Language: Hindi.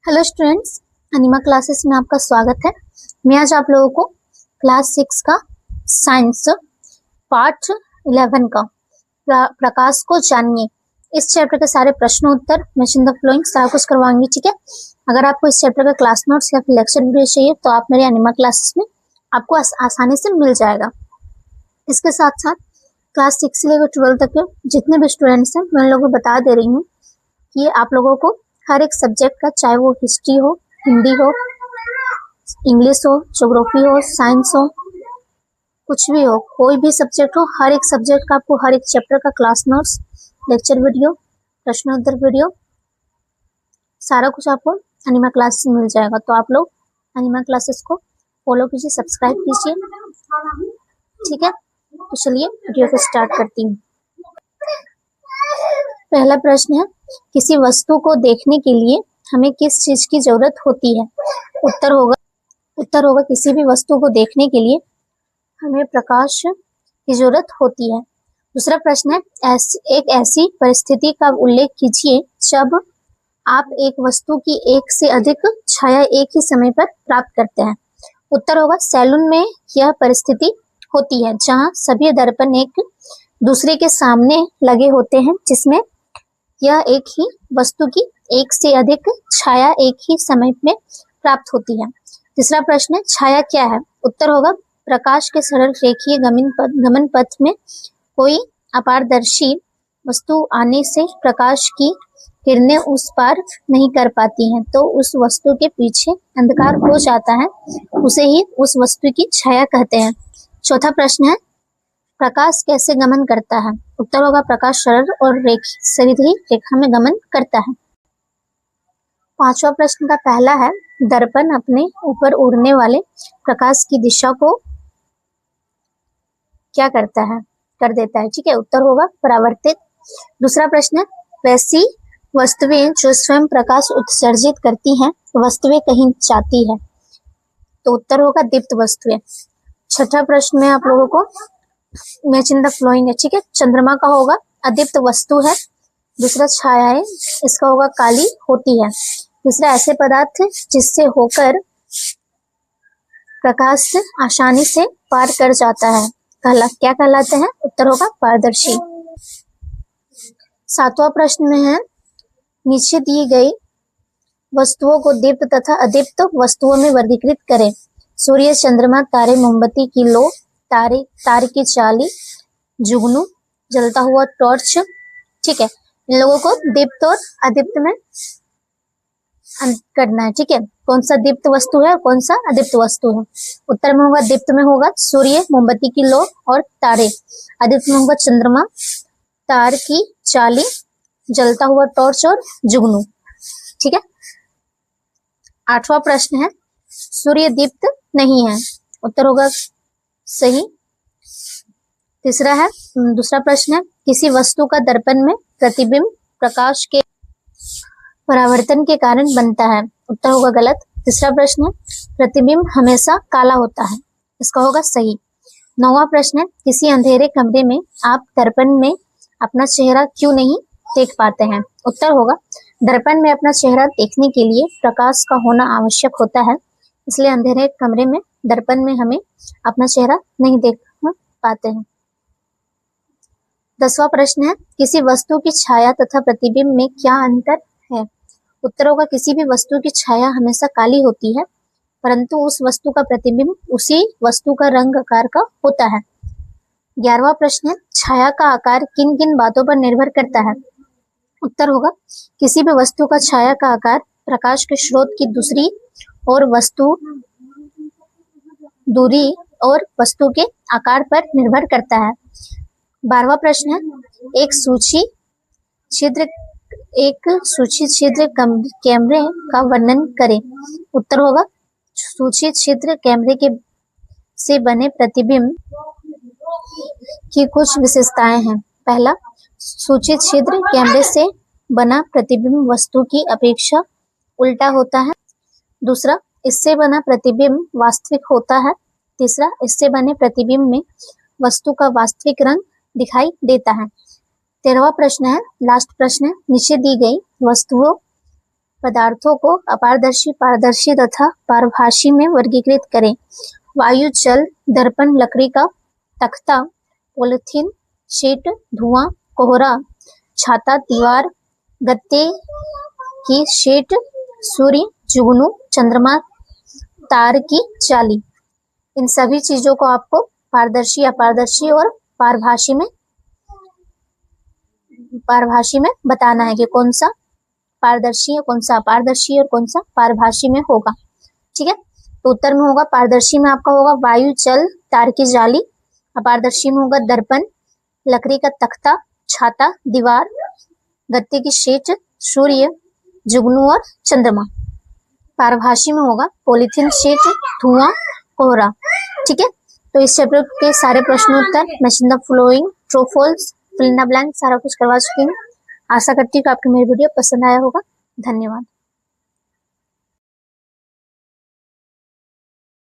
हेलो स्टूडेंट्स, अनिमा क्लासेस में आपका स्वागत है। मैं आज आप लोगों को क्लास 6 का साइंस पार्ट 11 का प्रकाश को जानिए इस चैप्टर के सारे प्रश्न उत्तर मैचिंग द फ्लोइंग सारा कुछ करवाऊंगी। ठीक है, अगर आपको इस चैप्टर का क्लास नोट्स या फिर लेक्चर वीडियो चाहिए तो आप मेरे अनिमा क्लासेस में आपको आसानी से मिल जाएगा। इसके साथ साथ क्लास 6 से लेकर 12 तक के जितने भी स्टूडेंट्स हैं मैं उन लोगों को बता दे रही हूँ कि आप लोगों को हर एक सब्जेक्ट का, चाहे वो हिस्ट्री हो, हिंदी हो, इंग्लिश हो, ज्योग्राफी हो, साइंस हो, कुछ भी हो, कोई भी सब्जेक्ट हो, हर एक सब्जेक्ट का आपको हर एक चैप्टर का क्लास नोट्स, लेक्चर वीडियो, प्रश्नोत्तर वीडियो सारा कुछ आपको अनिमा क्लासेस में मिल जाएगा। तो आप लोग अनिमा क्लासेस को फॉलो कीजिए, सब्सक्राइब कीजिए। ठीक है, तो चलिए वीडियो को स्टार्ट करती हूँ। पहला प्रश्न है, किसी वस्तु को देखने के लिए हमें किस चीज की जरूरत होती है? उत्तर होगा किसी भी वस्तु को देखने के लिए हमें प्रकाश की जरूरत होती है। दूसरा प्रश्न है, एक ऐसी परिस्थिति का उल्लेख कीजिए जब आप एक वस्तु की एक से अधिक छाया एक ही समय पर प्राप्त करते हैं। उत्तर होगा सैलून में यह परिस्थिति होती है जहां सभी दर्पण एक दूसरे के सामने लगे होते हैं, जिसमें यह एक ही वस्तु की एक से अधिक छाया एक ही समय में प्राप्त होती है। तीसरा प्रश्न है, छाया क्या है? उत्तर होगा प्रकाश के सरल रेखीय गमन पथ में कोई अपारदर्शी वस्तु आने से प्रकाश की किरणें उस पार नहीं कर पाती हैं, तो उस वस्तु के पीछे अंधकार हो जाता है, उसे ही उस वस्तु की छाया कहते हैं। चौथा प्रश्न है, प्रकाश कैसे गमन करता है? उत्तर होगा प्रकाश सरल और सीधी रेखा में गमन करता है। पांचवा प्रश्न का पहला है, दर्पण अपने ऊपर उड़ने वाले प्रकाश की दिशा को क्या करता है? कर देता है। ठीक है, उत्तर होगा परावर्तित। दूसरा प्रश्न है, वैसी वस्तुएं जो स्वयं प्रकाश उत्सर्जित करती हैं वस्तुएं कहीं जाती है, तो उत्तर होगा दीप्त वस्तुएं। छठा प्रश्न में आप लोगों को मैचिंग द फ्लोइंग है। ठीक है, चंद्रमा का होगा अदीप्त वस्तु है। दूसरा छाया है, इसका होगा काली होती है। तीसरा ऐसे पदार्थ जिससे होकर प्रकाश आसानी से पार कर जाता है क्या कहलाते हैं? उत्तर होगा पारदर्शी। सातवां प्रश्न में है, नीचे दी गई वस्तुओं को दीप्त तथा अदीप्त वस्तुओं में वर्गीकृत करें। सूर्य, चंद्रमा, तारे, मोमबत्ती की लो, तार की चाली, जुगनू, जलता हुआ टॉर्च। ठीक है, इन लोगों को दीप्त और अदीप्त में करना है। ठीक है, कौन सा दीप्त वस्तु है और कौन सा अदीप्त वस्तु है? उत्तर में होगा दीप्त में होगा सूर्य, मोमबत्ती की लो और तारे। अदीप्त में होगा चंद्रमा, तार की चाली, जलता हुआ टॉर्च और जुगनू। ठीक है, आठवां प्रश्न है, सूर्य दीप्त नहीं है। उत्तर होगा सही। तीसरा है, दूसरा प्रश्न है, किसी वस्तु का दर्पण में प्रतिबिंब प्रकाश के परावर्तन के कारण बनता है। उत्तर होगा गलत। तीसरा प्रश्न है, प्रतिबिंब हमेशा काला होता है। इसका होगा सही। नौवां प्रश्न है, किसी अंधेरे कमरे में आप दर्पण में अपना चेहरा क्यों नहीं देख पाते हैं? उत्तर होगा दर्पण में अपना चेहरा देखने के लिए प्रकाश का होना आवश्यक होता है, इसलिए अंधेरे कमरे में दर्पण में हमें अपना चेहरा नहीं देख पाते हैं। 10वां प्रश्न है, किसी वस्तु की छाया तथा प्रतिबिंब में क्या अंतर है? उत्तर होगा किसी भी वस्तु की छाया हमेशा काली होती है, परंतु उस वस्तु का प्रतिबिंब उसी वस्तु का रंग आकार का होता है। 11वां प्रश्न है, छाया का आकार किन किन बातों पर निर्भर करता है? उत्तर होगा किसी भी वस्तु का छाया का आकार प्रकाश के स्रोत की दूरी और वस्तु के आकार पर निर्भर करता है। 12वां प्रश्न है, एक सूची छिद्र कैमरे का वर्णन करें। उत्तर होगा सूची छिद्र कैमरे के से बने प्रतिबिंब की कुछ विशेषताएं हैं। पहला, सूची छिद्र कैमरे से बना प्रतिबिंब वस्तु की अपेक्षा उल्टा होता है। दूसरा, इससे बना प्रतिबिंब वास्तविक होता है। तीसरा, इससे बने प्रतिबिंब में वस्तु का वास्तविक रंग दिखाई देता है। 13वां प्रश्न है, लास्ट प्रश्न है, नीचे दी गई वस्तुओं पदार्थों को अपारदर्शी, पारदर्शी तथा पारभासी में वर्गीकृत करें। वायु, जल, दर्पण, लकड़ी का तख्ता, पॉलिथीन शीट, धुआं, कोहरा, छाता, दीवार, गत्ते की शीट, सूर्य, जुगनू, चंद्रमा, तार की जाली। इन सभी चीजों को आपको पारदर्शी, अपारदर्शी और पारभासी में बताना है कि कौन सा पारदर्शी है, कौन सा अपारदर्शी है और कौन सा पारभासी में होगा। ठीक है, तो उत्तर में होगा पारदर्शी में आपका होगा वायु, जल, तार की जाली। अपारदर्शी में होगा दर्पण, लकड़ी का तख्ता, छाता, दीवार, गत्ते की शीट, सूर्य, जुगनू और चंद्रमा। पारभासी में होगा पॉलीथीन शीट, धुआं, कोहरा। ठीक है, तो इस चैप्टर के सारे प्रश्नोत्तर matching the following, true false, fill in the blank सारा कुछ करवा चुकी हूँ। आशा करती हूँ कि आपको मेरी वीडियो पसंद आया होगा। धन्यवाद।